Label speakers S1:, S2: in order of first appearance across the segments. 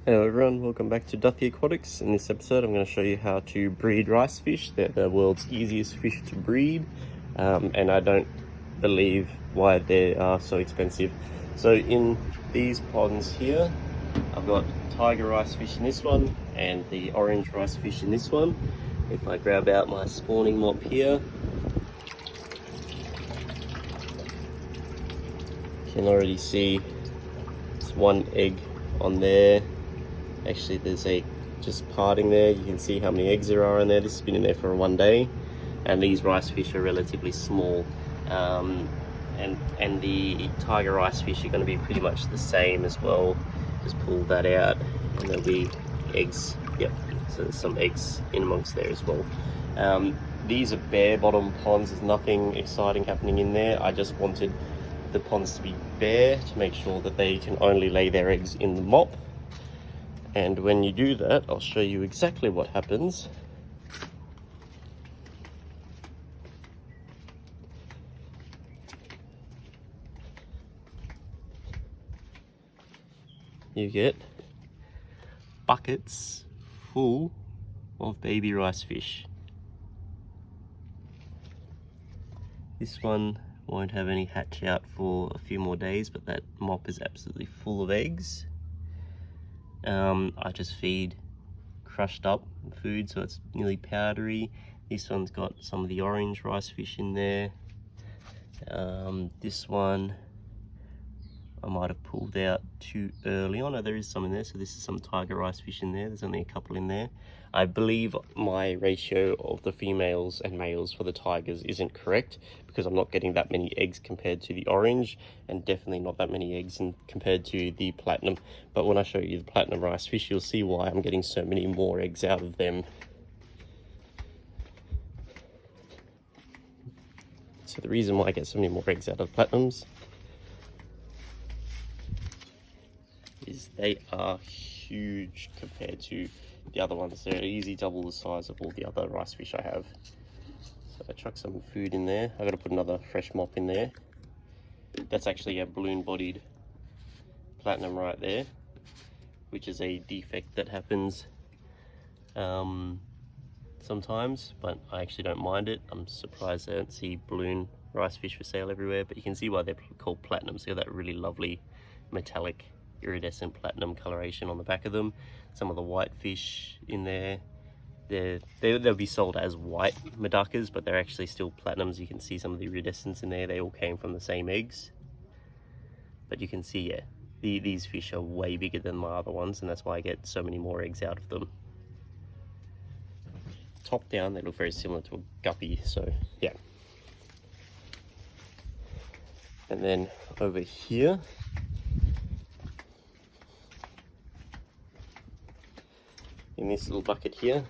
S1: Hello everyone, welcome back to Duffy Aquatics. In this episode I'm going to show you how to breed rice fish. They're the world's easiest fish to breed, and I don't believe why they are so expensive. So in these ponds here, I've got tiger rice fish in this one and the orange rice fish in this one. If I grab out my spawning mop here, you can already see it's one egg on there. Actually, there's a just parting there. You can see how many eggs there are in there. This has been in there for 1 day, and these rice fish are relatively small. And the tiger rice fish are going to be pretty much the same as well. Just pull that out, and there'll be eggs. Yep, so there's some eggs in amongst there as well. These are bare bottom ponds. There's nothing exciting happening in there. I just wanted the ponds to be bare to make sure that they can only lay their eggs in the mop. And when you do that, I'll show you exactly what happens. You get buckets full of baby rice fish. This one won't have any hatch out for a few more days, but that mop is absolutely full of eggs. I just feed crushed up food, so it's nearly powdery. This one's got some of the orange rice fish in there. This one I might have pulled out too early on. Oh, there is some in there, so this is some tiger rice fish in there. There's only a couple in there. I believe my ratio of the females and males for the tigers isn't correct, because I'm not getting that many eggs compared to the orange, and definitely not that many eggs compared to the platinum. But when I show you the platinum rice fish, you'll see why I'm getting so many more eggs out of them. So the reason why I get so many more eggs out of platinums is they are huge compared to the other ones. They're easy double the size of all the other rice fish I have. So I chuck some food in there. I got to put another fresh mop in there. That's actually a balloon-bodied platinum right there, which is a defect that happens sometimes, but I actually don't mind it. I'm surprised I don't see balloon rice fish for sale everywhere, but you can see why they're called platinum. So you got that really lovely metallic iridescent platinum coloration on the back of them. Some of the white fish in there, they'll be sold as white Medakas, but they're actually still platinums. You can see some of the iridescence in there. They all came from the same eggs, but you can see, yeah, these fish are way bigger than my other ones, and that's why I get so many more eggs out of them. Top down, they look very similar to a guppy, so yeah. And then over here, in this little bucket here,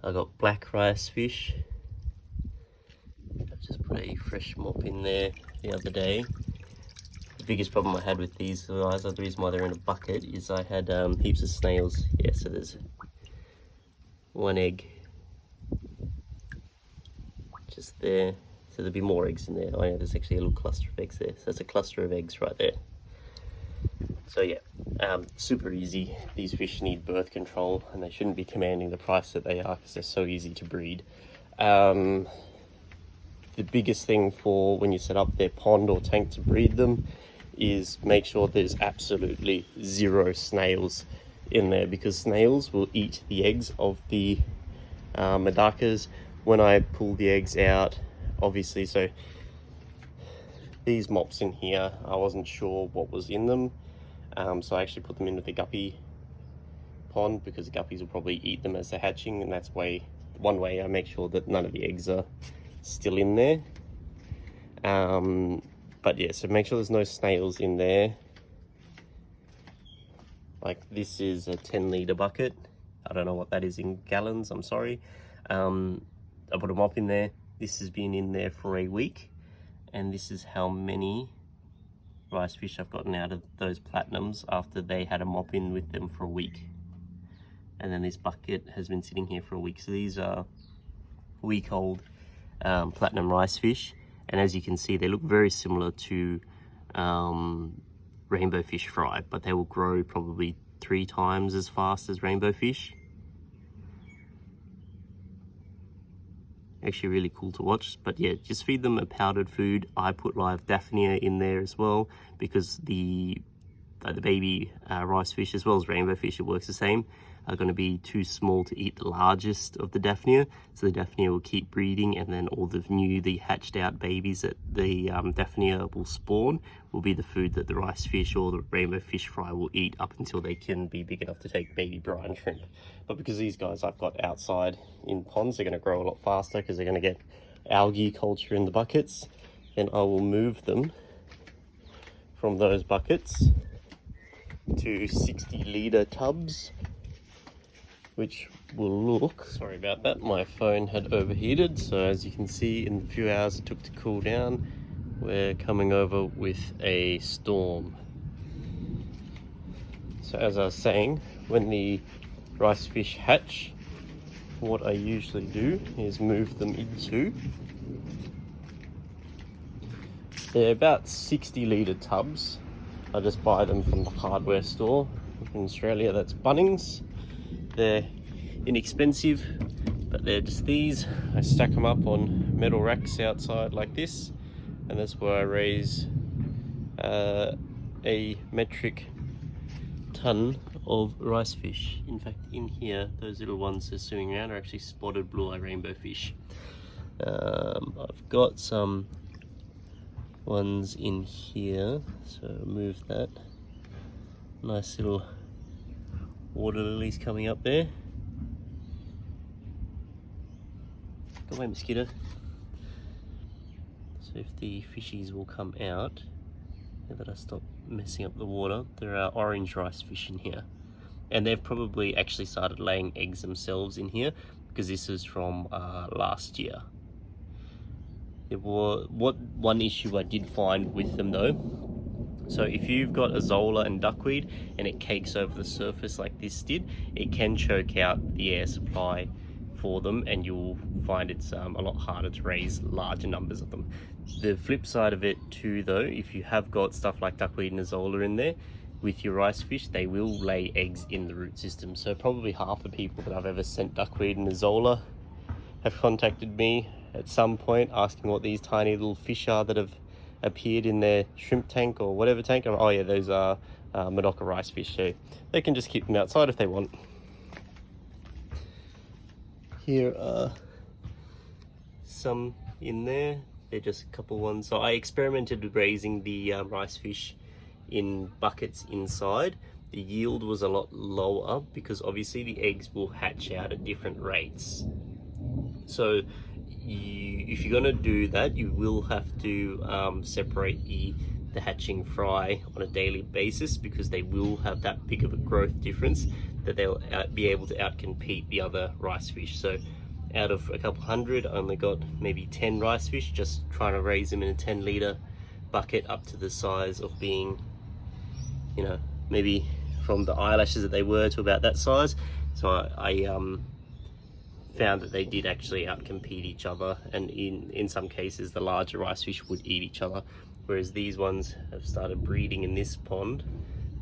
S1: I got black rice fish. I've just put a fresh mop in there the other day. The biggest problem I had with these guys, the reason why they're in a bucket, is I had heaps of snails. Yeah, so there's one egg just there. So there'll be more eggs in there. Oh yeah, there's actually a little cluster of eggs there. So that's a cluster of eggs right there. So yeah, super easy. These fish need birth control, and they shouldn't be commanding the price that they are, because they're so easy to breed. The biggest thing for when you set up their pond or tank to breed them is make sure there's absolutely zero snails in there, because snails will eat the eggs of the Medakas. When I pull the eggs out, obviously, so these mops in here, I wasn't sure what was in them. So I actually put them into the guppy pond, because the guppies will probably eat them as they're hatching, and that's one way I make sure that none of the eggs are still in there. But yeah, so make sure there's no snails in there. Like, this is a 10-litre bucket. I don't know what that is in gallons, I'm sorry. I put a mop in there. This has been in there for a week, and this is how many rice fish I've gotten out of those platinums after they had a mop in with them for a week. And then this bucket has been sitting here for a week. So these are week-old platinum rice fish, and as you can see, they look very similar to rainbow fish fry, but they will grow probably 3 times as fast as rainbow fish. Actually really cool to watch. But yeah, just feed them a powdered food. I put live Daphnia in there as well, because the baby rice fish, as well as rainbow fish, it works the same, are going to be too small to eat the largest of the Daphnia. So the Daphnia will keep breeding, and then all the hatched out babies that the Daphnia will spawn will be the food that the rice fish or the rainbow fish fry will eat up until they can be big enough to take baby brine shrimp. But because these guys I've got outside in ponds, they're going to grow a lot faster because they're going to get algae culture in the buckets. Then I will move them from those buckets to 60-litre tubs, which will look, sorry about that, my phone had overheated. So as you can see, in the few hours it took to cool down, we're coming over with a storm. So as I was saying, when the rice fish hatch, what I usually do is move them into, they're about 60-litre tubs. I just buy them from the hardware store in Australia, that's Bunnings. They're inexpensive, but they're just these. I stack them up on metal racks outside like this, and that's where I raise a metric ton of rice fish. In fact, in here, those little ones that's swimming around are actually spotted blue-eye rainbow fish. I've got some ones in here, so move that. Nice little water lilies coming up there. Go away, mosquito. So if the fishies will come out, now that I stop messing up the water, there are orange rice fish in here. And they've probably actually started laying eggs themselves in here, because this is from last year. One issue I did find with them though, so if you've got azolla and duckweed and it cakes over the surface like this did, it can choke out the air supply for them, and you'll find it's a lot harder to raise larger numbers of them. The flip side of it too though, if you have got stuff like duckweed and azolla in there with your rice fish, they will lay eggs in the root system. So probably half the people that I've ever sent duckweed and azolla have contacted me at some point asking what these tiny little fish are that have appeared in their shrimp tank or whatever tank. Oh yeah, those are Medaka rice fish, so they can just keep them outside if they want. Here are some in there. They're just a couple ones. So I experimented with raising the rice fish in buckets inside. The yield was a lot lower because obviously the eggs will hatch out at different rates. So if you're going to do that, you will have to separate the hatching fry on a daily basis, because they will have that big of a growth difference that they'll be able to outcompete the other rice fish. So out of a couple hundred, I only got maybe 10 rice fish, just trying to raise them in a 10-litre bucket up to the size of being, you know, maybe from the eyelashes that they were to about that size. So I found that they did actually outcompete each other, and in some cases the larger rice fish would eat each other, whereas these ones have started breeding in this pond.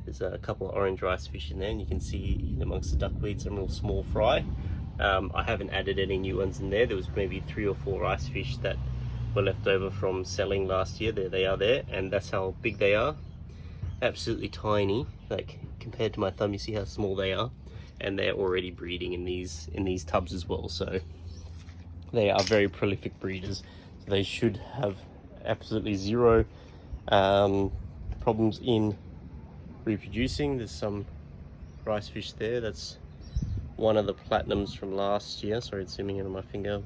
S1: There's a couple of orange rice fish in there, and you can see in amongst the duckweed some real small fry. I haven't added any new ones in there. There was maybe 3 or 4 rice fish that were left over from selling last year. There they are there, and that's how big they are. Absolutely tiny, like compared to my thumb. You see how small they are, and they're already breeding in these tubs as well. So they are very prolific breeders. So they should have absolutely zero problems in reproducing. There's some rice fish there. That's one of the platinums from last year. Sorry, it's zooming in on my finger.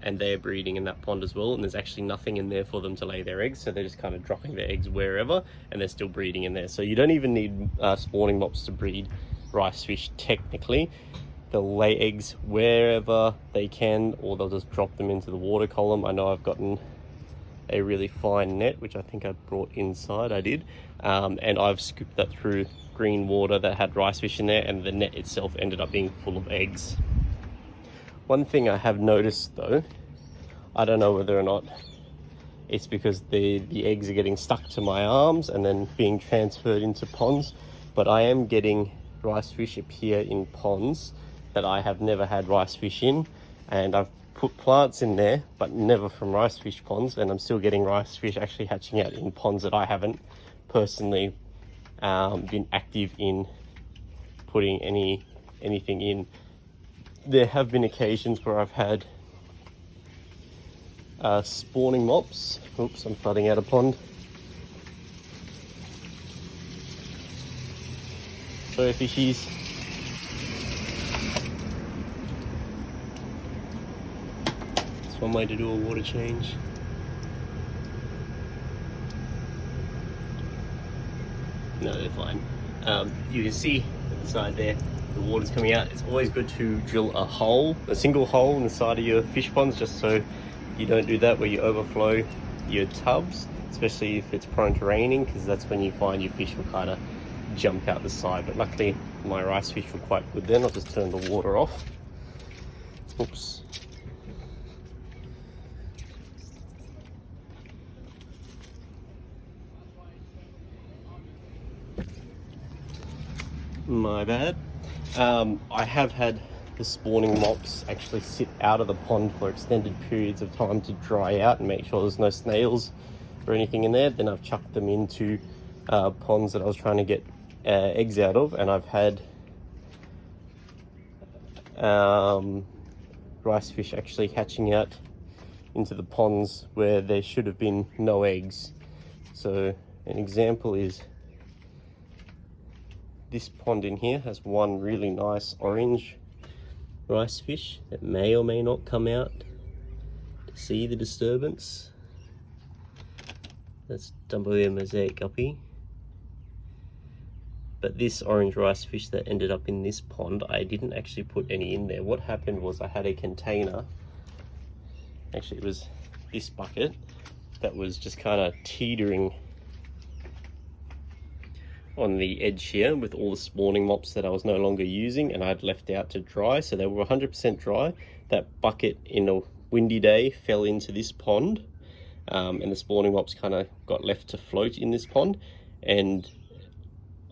S1: And they're breeding in that pond as well, and there's actually nothing in there for them to lay their eggs, so they're just kind of dropping their eggs wherever, and they're still breeding in there. So you don't even need spawning mops to breed rice fish technically. They'll lay eggs wherever they can, or they'll just drop them into the water column. I know I've gotten a really fine net, which I think I brought inside. I did, and I've scooped that through green water that had rice fish in there, and the net itself ended up being full of eggs. One thing I have noticed though, I don't know whether or not it's because the eggs are getting stuck to my arms and then being transferred into ponds, but I am getting rice fish appear in ponds that I have never had rice fish in, and I've put plants in there but never from rice fish ponds, and I'm still getting rice fish actually hatching out in ponds that I haven't personally been active in putting anything in. There have been occasions where I've had spawning mops. Oops, I'm flooding out a pond. So fishies. It's one way to do a water change. No, they're fine. You can see at the side there, the water's coming out. It's always good to drill a single hole in the side of your fish ponds, just so you don't do that where you overflow your tubs, especially if it's prone to raining, because that's when you find your fish will kind of jump out the side. But luckily my rice fish were quite good then. I'll just turn the water off. Oops. My bad. I have had the spawning mops actually sit out of the pond for extended periods of time to dry out and make sure there's no snails or anything in there. Then I've chucked them into ponds that I was trying to get eggs out of, and I've had rice fish actually hatching out into the ponds where there should have been no eggs. So an example is this pond in here has one really nice orange rice fish that may or may not come out to see the disturbance. That's W mosaic guppy. But this orange rice fish that ended up in this pond, I didn't actually put any in there. What happened was I had a container, actually it was this bucket, that was just kind of teetering on the edge here with all the spawning mops that I was no longer using, and I'd left out to dry, so they were 100% dry. That bucket in a windy day fell into this pond, and the spawning mops kind of got left to float in this pond, and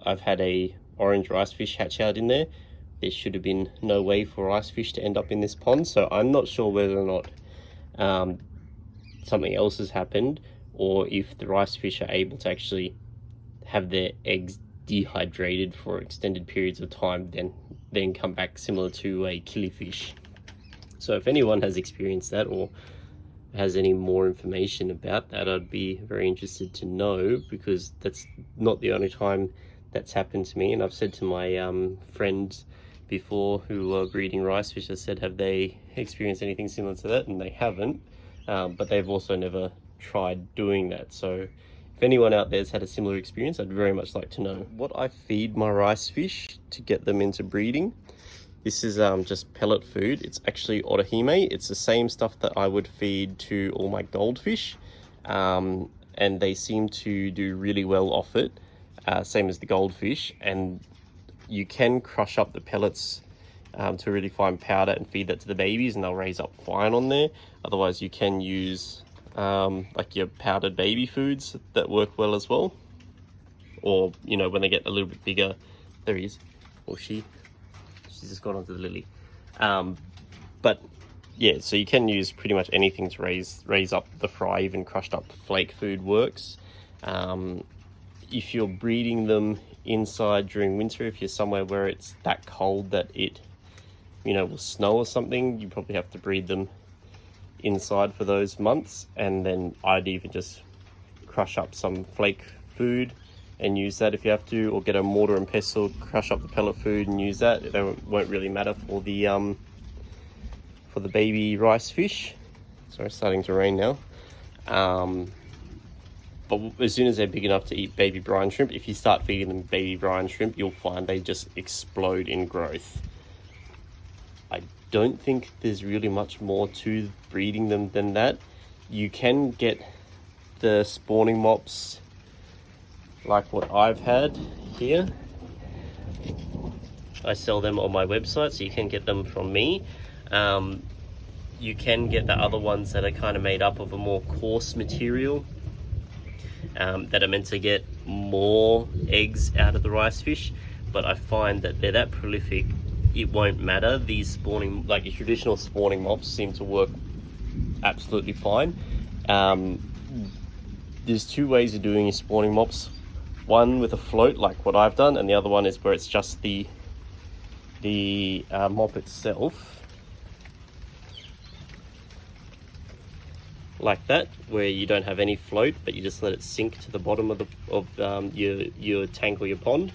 S1: I've had a orange rice fish hatch out in there. There should have been no way for rice fish to end up in this pond, so I'm not sure whether or not something else has happened, or if the rice fish are able to actually have their eggs dehydrated for extended periods of time, then come back similar to a killifish. So if anyone has experienced that or has any more information about that, I'd be very interested to know, because that's not the only time that's happened to me. And I've said to my friends before who are breeding rice fish, I said, have they experienced anything similar to that? And they haven't, but they've also never tried doing that. So if anyone out there has had a similar experience, I'd very much like to know. What I feed my rice fish to get them into breeding, this is just pellet food. It's actually orihime. It's the same stuff that I would feed to all my goldfish, and they seem to do really well off it, same as the goldfish. And you can crush up the pellets to really fine powder and feed that to the babies, and they'll raise up fine on there. Otherwise you can use like your powdered baby foods that work well as well, or you know, when they get a little bit bigger. There he is, or she's just gone onto the lily. But yeah, so you can use pretty much anything to raise up the fry. Even crushed up flake food works. If you're breeding them inside during winter, if you're somewhere where it's that cold that it, you know, will snow or something, you probably have to breed them inside for those months. And then I'd even just crush up some flake food and use that if you have to, or get a mortar and pestle, crush up the pellet food and use that. It won't really matter for the baby rice fish. Sorry, it's starting to rain now. But as soon as they're big enough to eat baby brine shrimp, if you start feeding them baby brine shrimp, you'll find they just explode in growth. I don't think there's really much more to breeding them than that. You can get the spawning mops like what I've had here. I sell them on my website, so you can get them from me. You can get the other ones that are kind of made up of a more coarse material, that are meant to get more eggs out of the rice fish, but I find that they're that prolific, it won't matter. These spawning, like your traditional spawning mops, seem to work absolutely fine. There's two ways of doing your spawning mops. One with a float, like what I've done, and the other one is where it's just the mop itself, like that, where you don't have any float, but you just let it sink to the bottom of your tank or your pond.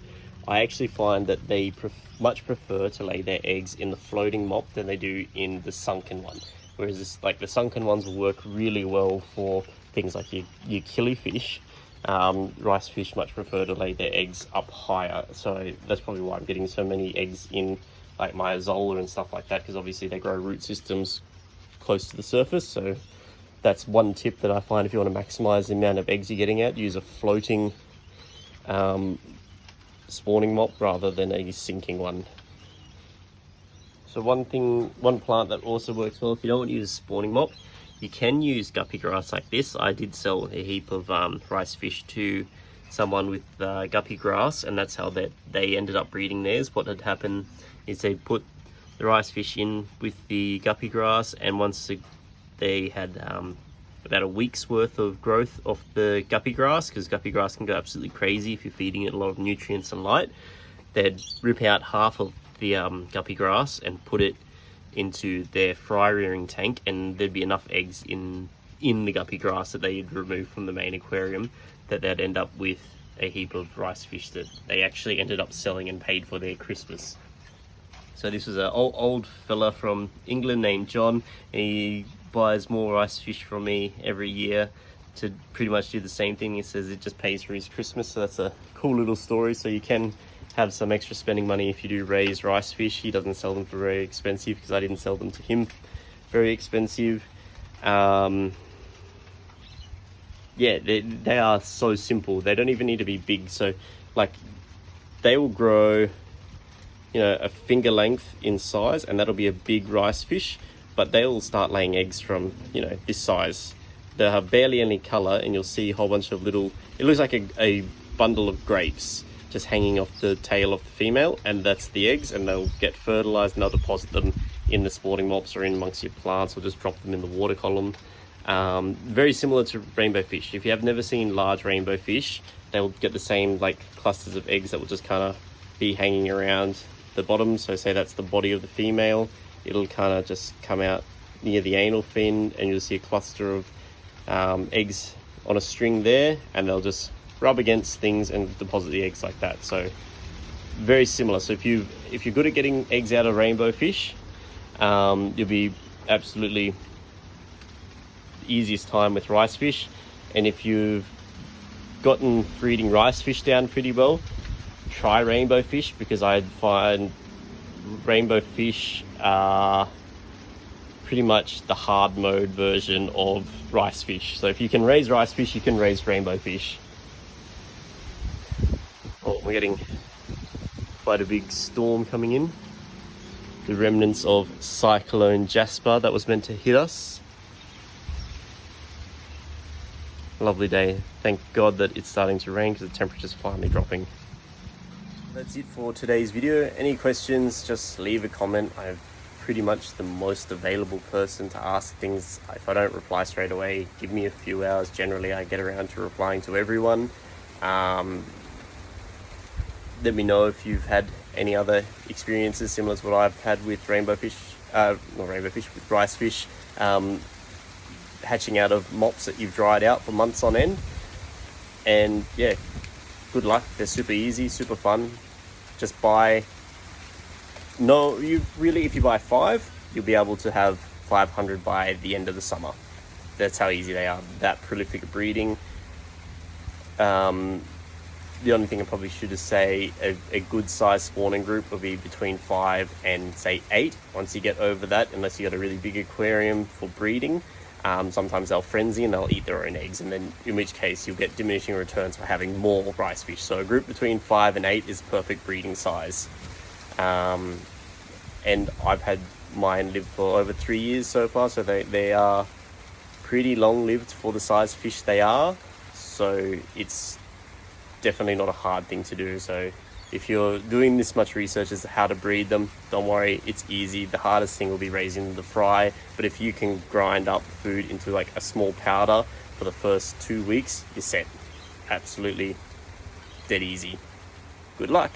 S1: I actually find that they much prefer to lay their eggs in the floating mop than they do in the sunken one. Whereas like the sunken ones will work really well for things like your killifish. Rice fish much prefer to lay their eggs up higher, so that's probably why I'm getting so many eggs in like my azolla and stuff like that, because obviously they grow root systems close to the surface. So that's one tip that I find if you want to maximize the amount of eggs you're getting out, use a floating spawning mop rather than a sinking one. So one plant that also works well if you don't want to use a spawning mop, you can use guppy grass like this. I did sell a heap of rice fish to someone with guppy grass, and that's how they ended up breeding theirs. What had happened is they put the rice fish in with the guppy grass, and once they had about a week's worth of growth of the guppy grass, because guppy grass can go absolutely crazy if you're feeding it a lot of nutrients and light, they'd rip out half of the guppy grass and put it into their fry rearing tank, and there'd be enough eggs in the guppy grass that they'd remove from the main aquarium that they'd end up with a heap of rice fish that they actually ended up selling and paid for their Christmas. So this was an old fella from England named John, and he buys more rice fish from me every year to pretty much do the same thing. He says it just pays for his Christmas, so that's a cool little story. So you can have some extra spending money if you do raise rice fish. He doesn't sell them for very expensive, because I didn't sell them to him very expensive. Yeah, they are so simple. They don't even need to be big. So like they will grow, a finger length in size, and that'll be a big rice fish, but they'll start laying eggs from, this size. They'll have barely any color, and you'll see a whole bunch of little, it looks like a bundle of grapes just hanging off the tail of the female, and that's the eggs, and they'll get fertilized, and they'll deposit them in the spawning mops or in amongst your plants, or just drop them in the water column. Very similar to rainbow fish. If you have never seen large rainbow fish, they'll get the same like clusters of eggs that will just kind of be hanging around the bottom. So say that's the body of the female, it'll kind of just come out near the anal fin, and you'll see a cluster of eggs on a string there, and they'll just rub against things and deposit the eggs like that. So very similar. So if you're good at getting eggs out of rainbow fish, you'll be absolutely the easiest time with rice fish. And if you've gotten breeding rice fish down pretty well, try rainbow fish, because I find rainbow fish are pretty much the hard mode version of rice fish. So if you can raise rice fish, you can raise rainbow fish. Oh, we're getting quite a big storm coming in. The remnants of Cyclone Jasper that was meant to hit us. Lovely day. Thank God that it's starting to rain, because the temperature's finally dropping. That's it for today's video. Any questions, just leave a comment. I'm pretty much the most available person to ask things. If I don't reply straight away, give me a few hours. Generally, I get around to replying to everyone. Let me know if you've had any other experiences similar to what I've had with with rice fish, hatching out of mops that you've dried out for months on end. And yeah, good luck. They're super easy, super fun. Just if you buy 5, you'll be able to have 500 by the end of the summer. That's how easy they are, that prolific at breeding. The only thing I probably should is say a good size spawning group will be between 5 and say 8. Once you get over that, unless you got a really big aquarium for breeding, sometimes they'll frenzy and they'll eat their own eggs, and then in which case you'll get diminishing returns for having more rice fish. So a group between 5 and 8 is perfect breeding size. And I've had mine live for over 3 years so far, so they are pretty long lived for the size fish they are. so it's definitely not a hard thing to do. So if you're doing this much research as to how to breed them, don't worry, it's easy. The hardest thing will be raising them to fry, but if you can grind up food into like a small powder for the first 2 weeks, you're set. Absolutely dead easy. Good luck.